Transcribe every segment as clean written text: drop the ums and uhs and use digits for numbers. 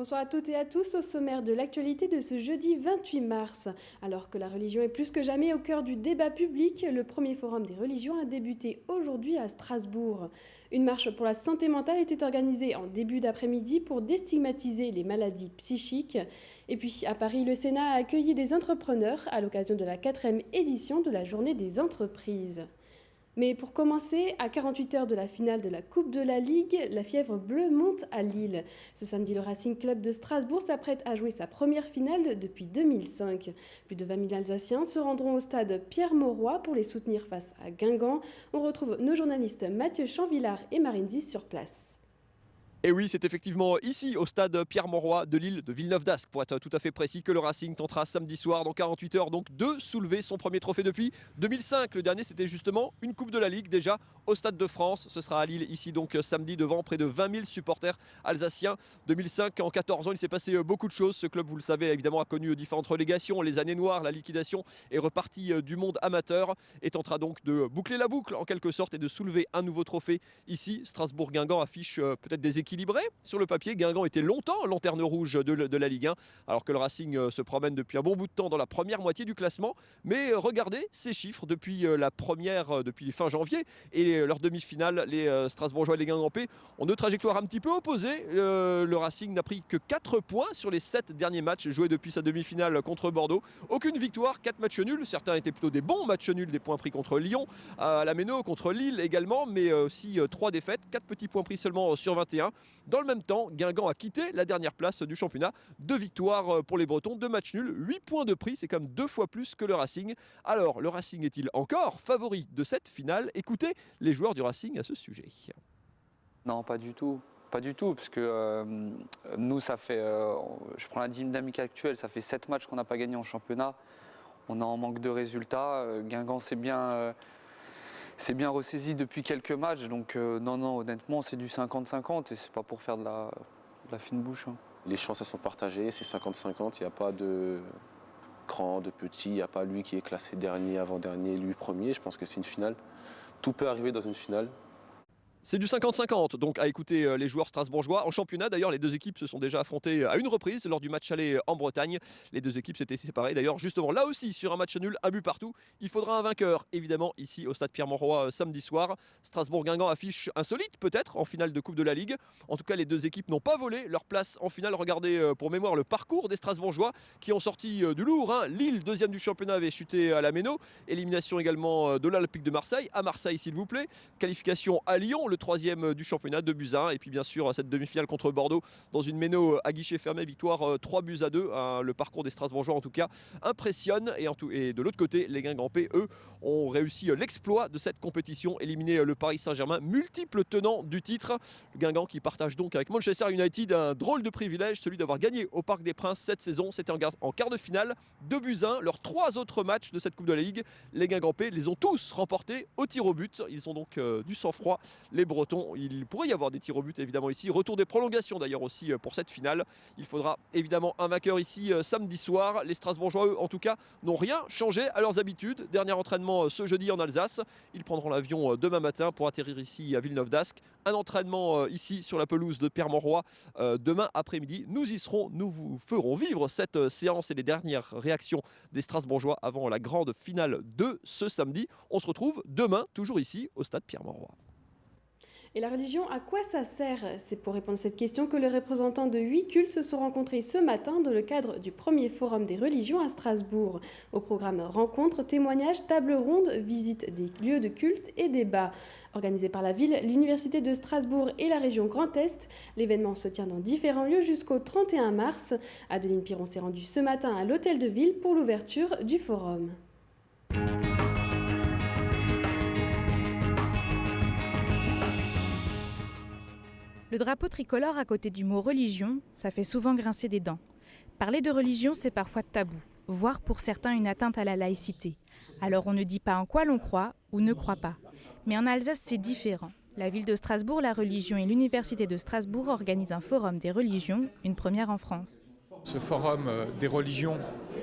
Bonsoir à toutes et à tous au sommaire de l'actualité de ce jeudi 28 mars. Alors que la religion est plus que jamais au cœur du débat public, le premier forum des religions a débuté aujourd'hui à Strasbourg. Une marche pour la santé mentale était organisée en début d'après-midi pour déstigmatiser les maladies psychiques. Et puis à Paris, le Sénat a accueilli des entrepreneurs à l'occasion de la 4e édition de la Journée des entreprises. Mais pour commencer, à 48 heures de la finale de la Coupe de la Ligue, la fièvre bleue monte à Lille. Ce samedi, le Racing Club de Strasbourg s'apprête à jouer sa première finale depuis 2005. Plus de 20 000 Alsaciens se rendront au stade Pierre-Mauroy pour les soutenir face à Guingamp. On retrouve nos journalistes Mathieu Chanvillard et Marine Zis sur place. Et oui, c'est effectivement ici, au stade Pierre-Mauroy de Lille, de Villeneuve-d'Ascq, pour être tout à fait précis, que le Racing tentera samedi soir, dans 48 heures, donc de soulever son premier trophée depuis 2005. Le dernier, c'était justement une Coupe de la Ligue, déjà au Stade de France. Ce sera à Lille, ici, donc samedi, devant près de 20 000 supporters alsaciens. 2005, en 14 ans, il s'est passé beaucoup de choses. Ce club, vous le savez, évidemment, a connu différentes relégations, les années noires, la liquidation, est reparti du monde amateur et tentera donc de boucler la boucle, en quelque sorte, et de soulever un nouveau trophée ici. Strasbourg-Guingamp affiche peut-être des équilibres sur le papier. Guingamp était longtemps lanterne rouge de la Ligue 1, alors que le Racing se promène depuis un bon bout de temps dans la première moitié du classement. Mais regardez ces chiffres depuis depuis fin janvier et leur demi-finale, les Strasbourgeois et les Guingampais ont deux trajectoires un petit peu opposées. Le Racing n'a pris que 4 points sur les 7 derniers matchs joués depuis sa demi-finale contre Bordeaux. Aucune victoire, 4 matchs nuls. Certains étaient plutôt des bons matchs nuls, des points pris contre Lyon, à la Méno, contre Lille également, mais aussi 3 défaites, 4 petits points pris seulement sur 21. Dans le même temps, Guingamp a quitté la dernière place du championnat. 2 victoires pour les Bretons, 2 matchs nuls, 8 points de prix, c'est comme 2 fois plus que le Racing. Alors, le Racing est-il encore favori de cette finale? Écoutez les joueurs du Racing à ce sujet. Non, pas du tout. Pas du tout, parce que nous, ça fait, je prends la dynamique actuelle, ça fait 7 matchs qu'on n'a pas gagné en championnat. On est en manque de résultats. Guingamp, c'est bien ressaisi depuis quelques matchs, donc non, honnêtement, c'est du 50-50 et c'est pas pour faire de la fine bouche. Hein. Les chances, elles sont partagées, c'est 50-50, il n'y a pas de grand, de petit, il n'y a pas lui qui est classé dernier, avant-dernier, lui premier. Je pense que c'est une finale. Tout peut arriver dans une finale. C'est du 50-50, donc à écouter les joueurs strasbourgeois. En championnat, d'ailleurs, les deux équipes se sont déjà affrontées à une reprise lors du match aller en Bretagne. Les deux équipes s'étaient séparées, d'ailleurs, justement là aussi, sur un match nul, un but partout. Il faudra un vainqueur, évidemment, ici au stade Pierre-Mauroy samedi soir. Strasbourg-Guingamp affiche insolite, peut-être, en finale de Coupe de la Ligue. En tout cas, les deux équipes n'ont pas volé leur place en finale. Regardez pour mémoire le parcours des Strasbourgeois qui ont sorti du lourd. Hein. Lille, deuxième du championnat, avait chuté à la Méno. Élimination également de l'Olympique de Marseille. À Marseille, s'il vous plaît. Qualification à Lyon, le troisième du championnat, 2-1. Et puis bien sûr cette demi-finale contre Bordeaux dans une Méno à guichet fermé, victoire 3-2. Le parcours des Strasbourgeois en tout cas impressionne. Et de l'autre côté, les Guingampais, eux, ont réussi l'exploit de cette compétition, éliminer le Paris Saint-Germain, multiple tenant du titre. Le Guingamp qui partage donc avec Manchester United un drôle de privilège, celui d'avoir gagné au Parc des Princes cette saison. C'était en quart de finale, 2-1. Leurs 3 autres matchs de cette Coupe de la Ligue, les Guingampais les ont tous remportés au tir au but. Ils ont donc du sang-froid, les Bretons. Il pourrait y avoir des tirs au but évidemment ici. Retour des prolongations d'ailleurs aussi pour cette finale. Il faudra évidemment un vainqueur ici samedi soir. Les Strasbourgeois, eux, en tout cas, n'ont rien changé à leurs habitudes. Dernier entraînement ce jeudi en Alsace. Ils prendront l'avion demain matin pour atterrir ici à Villeneuve-d'Ascq. Un entraînement ici sur la pelouse de Pierre-Mauroy demain après-midi. Nous y serons, nous vous ferons vivre cette séance et les dernières réactions des Strasbourgeois avant la grande finale de ce samedi. On se retrouve demain, toujours ici au stade Pierre-Mauroy. Et la religion, à quoi ça sert? C'est pour répondre à cette question que les représentants de 8 cultes se sont rencontrés ce matin dans le cadre du premier forum des religions à Strasbourg. Au programme rencontres, témoignages, tables rondes, visite des lieux de culte et débats. Organisé par la ville, l'université de Strasbourg et la région Grand Est, l'événement se tient dans différents lieux jusqu'au 31 mars. Adeline Piron s'est rendue ce matin à l'hôtel de ville pour l'ouverture du forum. Le drapeau tricolore à côté du mot religion, ça fait souvent grincer des dents. Parler de religion, c'est parfois tabou, voire pour certains une atteinte à la laïcité. Alors on ne dit pas en quoi l'on croit ou ne croit pas. Mais en Alsace, c'est différent. La ville de Strasbourg, la religion et l'université de Strasbourg organisent un forum des religions, une première en France. Ce forum des religions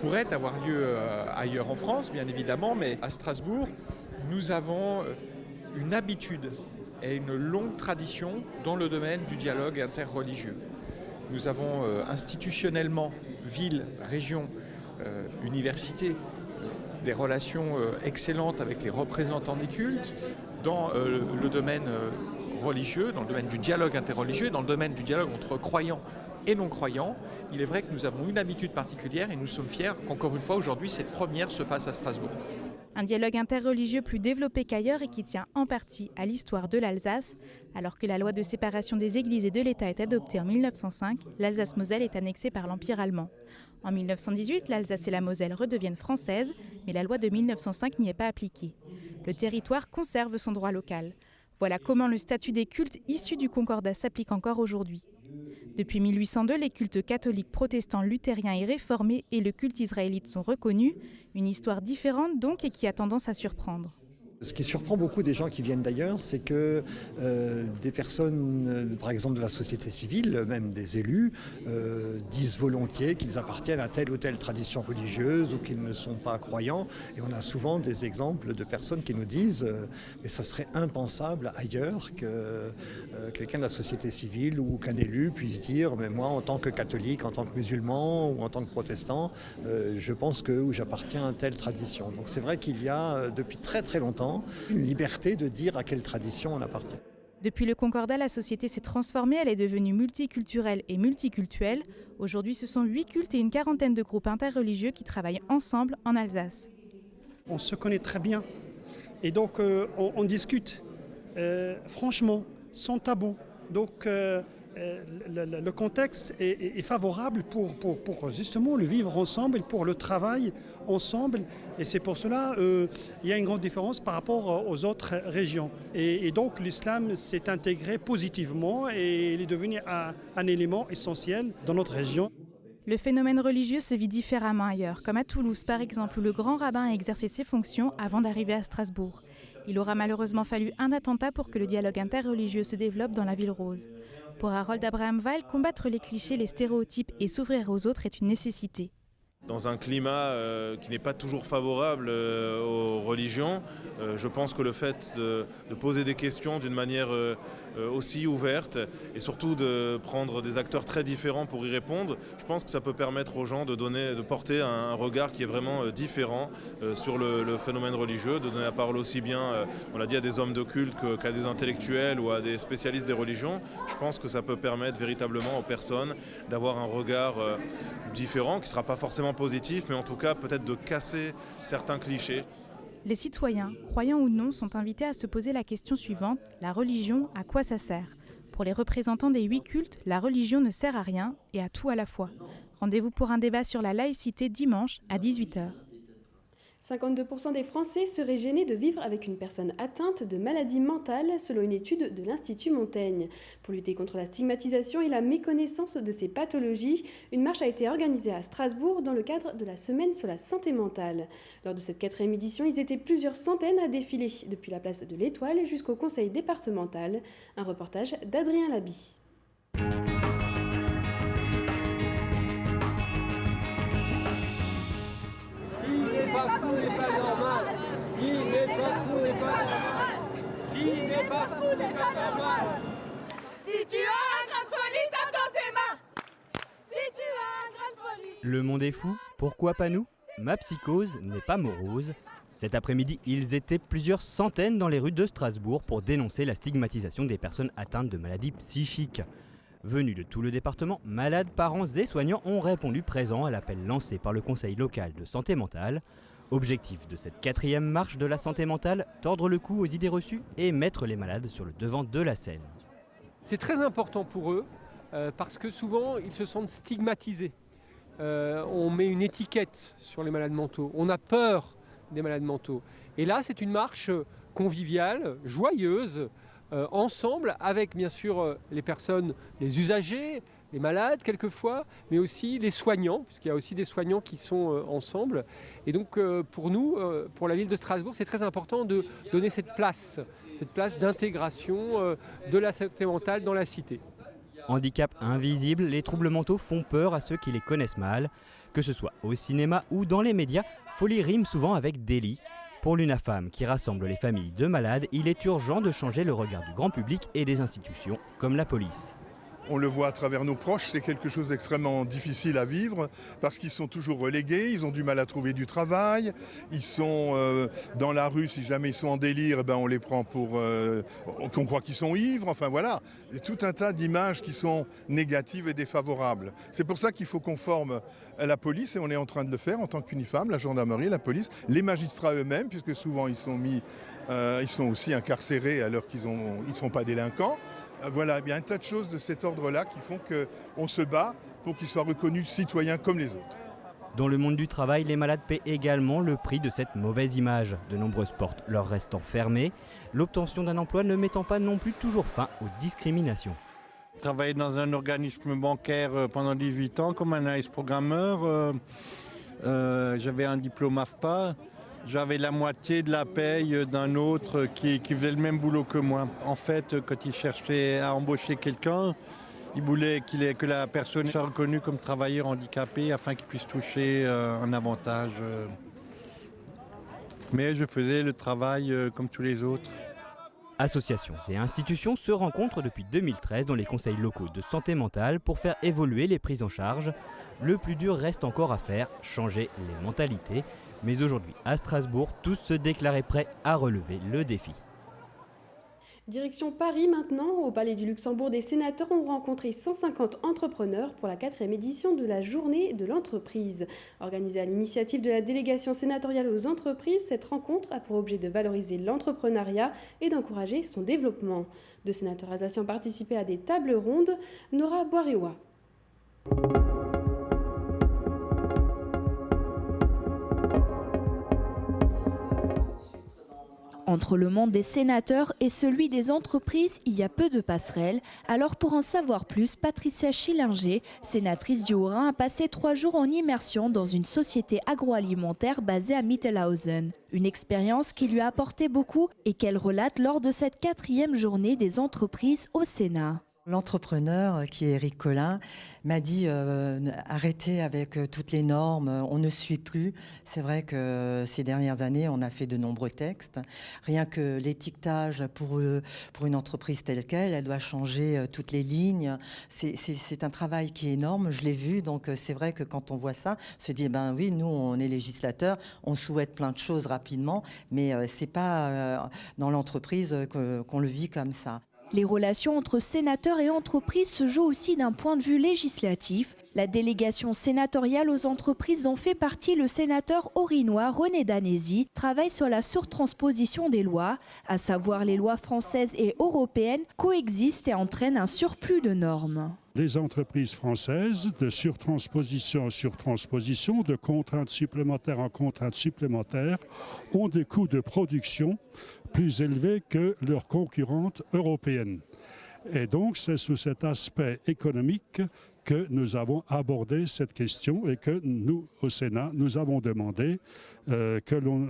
pourrait avoir lieu ailleurs en France, bien évidemment, mais à Strasbourg, nous avons une habitude et une longue tradition dans le domaine du dialogue interreligieux. Nous avons institutionnellement, ville, région, université, des relations excellentes avec les représentants des cultes dans le domaine religieux, dans le domaine du dialogue interreligieux, dans le domaine du dialogue entre croyants et non-croyants. Il est vrai que nous avons une habitude particulière et nous sommes fiers qu'encore une fois aujourd'hui cette première se fasse à Strasbourg. Un dialogue interreligieux plus développé qu'ailleurs et qui tient en partie à l'histoire de l'Alsace. Alors que la loi de séparation des églises et de l'État est adoptée en 1905, l'Alsace-Moselle est annexée par l'Empire allemand. En 1918, l'Alsace et la Moselle redeviennent françaises, mais la loi de 1905 n'y est pas appliquée. Le territoire conserve son droit local. Voilà comment le statut des cultes issus du Concordat s'applique encore aujourd'hui. Depuis 1802, les cultes catholiques, protestants, luthériens et réformés et le culte israélite sont reconnus. Une histoire différente donc et qui a tendance à surprendre. Ce qui surprend beaucoup des gens qui viennent d'ailleurs, c'est que des personnes, par exemple de la société civile, même des élus, disent volontiers qu'ils appartiennent à telle ou telle tradition religieuse ou qu'ils ne sont pas croyants. Et on a souvent des exemples de personnes qui nous disent mais ça serait impensable ailleurs que quelqu'un de la société civile ou qu'un élu puisse dire mais moi en tant que catholique, en tant que musulman ou en tant que protestant, je pense que ou j'appartiens à telle tradition. Donc c'est vrai qu'il y a depuis très très longtemps une liberté de dire à quelle tradition on appartient. Depuis le Concordat, la société s'est transformée, elle est devenue multiculturelle et multicultuelle. Aujourd'hui, ce sont 8 cultes et une quarantaine de groupes interreligieux qui travaillent ensemble en Alsace. On se connaît très bien et donc on discute franchement, sans tabou. Donc le contexte est favorable pour justement le vivre ensemble et pour le travail ensemble. Et c'est pour cela il y a une grande différence par rapport aux autres régions. Et donc l'islam s'est intégré positivement et il est devenu un élément essentiel dans notre région. Le phénomène religieux se vit différemment ailleurs, comme à Toulouse par exemple, où le grand rabbin a exercé ses fonctions avant d'arriver à Strasbourg. Il aura malheureusement fallu un attentat pour que le dialogue interreligieux se développe dans la ville rose. Pour Harold Abraham Weil, combattre les clichés, les stéréotypes et s'ouvrir aux autres est une nécessité. Dans un climat qui n'est pas toujours favorable aux religions, je pense que le fait de poser des questions d'une manière aussi ouverte et surtout de prendre des acteurs très différents pour y répondre, je pense que ça peut permettre aux gens de porter un regard qui est vraiment différent sur le phénomène religieux, de donner la parole aussi bien, on l'a dit, à des hommes de culte qu'à des intellectuels ou à des spécialistes des religions. Je pense que ça peut permettre véritablement aux personnes d'avoir un regard différent, qui ne sera pas forcément positif, mais en tout cas peut-être de casser certains clichés. Les citoyens, croyants ou non, sont invités à se poser la question suivante, la religion, à quoi ça sert ? Pour les représentants des 8 cultes, la religion ne sert à rien et à tout à la fois. Rendez-vous pour un débat sur la laïcité dimanche à 18h. 52% des Français seraient gênés de vivre avec une personne atteinte de maladie mentale, selon une étude de l'Institut Montaigne. Pour lutter contre la stigmatisation et la méconnaissance de ces pathologies, une marche a été organisée à Strasbourg dans le cadre de la Semaine sur la santé mentale. Lors de cette 4e édition, ils étaient plusieurs centaines à défiler, depuis la place de l'Étoile jusqu'au conseil départemental. Un reportage d'Adrien Laby. Si tu as un grain de folie, tape dans tes mains. Si tu as un grain de folie. Le monde est fou, pourquoi pas nous ? Ma psychose n'est pas morose. Cet après-midi, ils étaient plusieurs centaines dans les rues de Strasbourg pour dénoncer la stigmatisation des personnes atteintes de maladies psychiques. Venus de tout le département, malades, parents et soignants ont répondu présents à l'appel lancé par le Conseil local de santé mentale. Objectif de cette 4e marche de la santé mentale, tordre le cou aux idées reçues et mettre les malades sur le devant de la scène. C'est très important pour eux parce que souvent ils se sentent stigmatisés. On met une étiquette sur les malades mentaux, on a peur des malades mentaux. Et là c'est une marche conviviale, joyeuse, ensemble avec bien sûr les personnes, les usagers, les malades quelquefois, mais aussi les soignants, puisqu'il y a aussi des soignants qui sont ensemble. Et donc pour nous, pour la ville de Strasbourg, c'est très important de donner cette place d'intégration de la santé mentale dans la cité. Handicap invisible, les troubles mentaux font peur à ceux qui les connaissent mal. Que ce soit au cinéma ou dans les médias, folie rime souvent avec délit. Pour l'UNAFAM, qui rassemble les familles de malades, il est urgent de changer le regard du grand public et des institutions, comme la police. On le voit à travers nos proches, c'est quelque chose d'extrêmement difficile à vivre parce qu'ils sont toujours relégués, ils ont du mal à trouver du travail, ils sont dans la rue, si jamais ils sont en délire, on les prend pour qu'on croit qu'ils sont ivres, enfin voilà. Il y a tout un tas d'images qui sont négatives et défavorables. C'est pour ça qu'il faut qu'on forme la police et on est en train de le faire en tant qu'UNIFAM, la gendarmerie, la police, les magistrats eux-mêmes, puisque souvent ils sont aussi incarcérés alors qu'ils ne sont pas délinquants. Voilà, il y a un tas de choses de cet ordre-là qui font qu'on se bat pour qu'ils soient reconnus citoyens comme les autres. Dans le monde du travail, les malades paient également le prix de cette mauvaise image. De nombreuses portes leur restant fermées, l'obtention d'un emploi ne mettant pas non plus toujours fin aux discriminations. J'ai travaillé dans un organisme bancaire pendant 18 ans comme analyste programmeur. J'avais un diplôme AFPA. J'avais la moitié de la paye d'un autre qui faisait le même boulot que moi. En fait, quand il cherchait à embaucher quelqu'un, il voulait que la personne soit reconnue comme travailleur handicapé afin qu'il puisse toucher un avantage. Mais je faisais le travail comme tous les autres. Associations et institutions se rencontrent depuis 2013 dans les conseils locaux de santé mentale pour faire évoluer les prises en charge. Le plus dur reste encore à faire, changer les mentalités. Mais aujourd'hui, à Strasbourg, tous se déclaraient prêts à relever le défi. Direction Paris maintenant. Au Palais du Luxembourg, des sénateurs ont rencontré 150 entrepreneurs pour la 4e édition de la Journée de l'entreprise. Organisée à l'initiative de la délégation sénatoriale aux entreprises, cette rencontre a pour objet de valoriser l'entrepreneuriat et d'encourager son développement. 2 sénateurs alsaciens ont participé à des tables rondes. Nora Boirewa. Entre le monde des sénateurs et celui des entreprises, il y a peu de passerelles. Alors pour en savoir plus, Patricia Schillinger, sénatrice du Haut-Rhin, a passé 3 jours en immersion dans une société agroalimentaire basée à Mittelhausen. Une expérience qui lui a apporté beaucoup et qu'elle relate lors de cette 4e journée des entreprises au Sénat. L'entrepreneur, qui est Éric Collin, m'a dit arrêtez avec toutes les normes, on ne suit plus. C'est vrai que ces dernières années, on a fait de nombreux textes. Rien que l'étiquetage pour une entreprise telle qu'elle, elle doit changer toutes les lignes. C'est un travail qui est énorme, je l'ai vu. Donc c'est vrai que quand on voit ça, on se dit oui, nous on est législateurs, on souhaite plein de choses rapidement, mais c'est pas dans l'entreprise qu'on le vit comme ça. Les relations entre sénateurs et entreprises se jouent aussi d'un point de vue législatif. La délégation sénatoriale aux entreprises dont fait partie le sénateur haut-rhinois René Danesi travaille sur la surtransposition des lois, à savoir les lois françaises et européennes coexistent et entraînent un surplus de normes. Les entreprises françaises, de surtransposition en surtransposition, de contraintes supplémentaires en contraintes supplémentaires, ont des coûts de production plus élevés que leurs concurrentes européennes. Et donc, c'est sous cet aspect économique que nous avons abordé cette question et que nous, au Sénat, nous avons demandé que l'on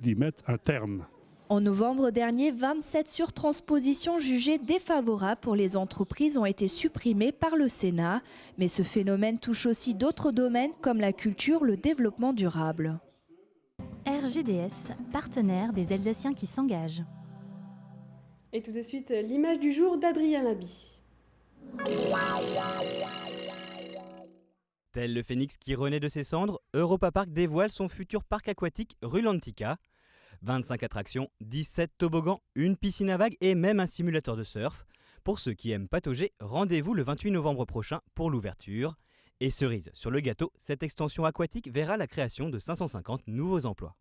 y mette un terme. En novembre dernier, 27 surtranspositions jugées défavorables pour les entreprises ont été supprimées par le Sénat. Mais ce phénomène touche aussi d'autres domaines comme la culture, le développement durable. RGDS, partenaire des Alsaciens qui s'engagent. Et tout de suite, l'image du jour d'Adrien Labi. Tel le phénix qui renaît de ses cendres, Europa Park dévoile son futur parc aquatique Rulantica. 25 attractions, 17 toboggans, une piscine à vagues et même un simulateur de surf. Pour ceux qui aiment patauger, rendez-vous le 28 novembre prochain pour l'ouverture. Et cerise sur le gâteau, cette extension aquatique verra la création de 550 nouveaux emplois.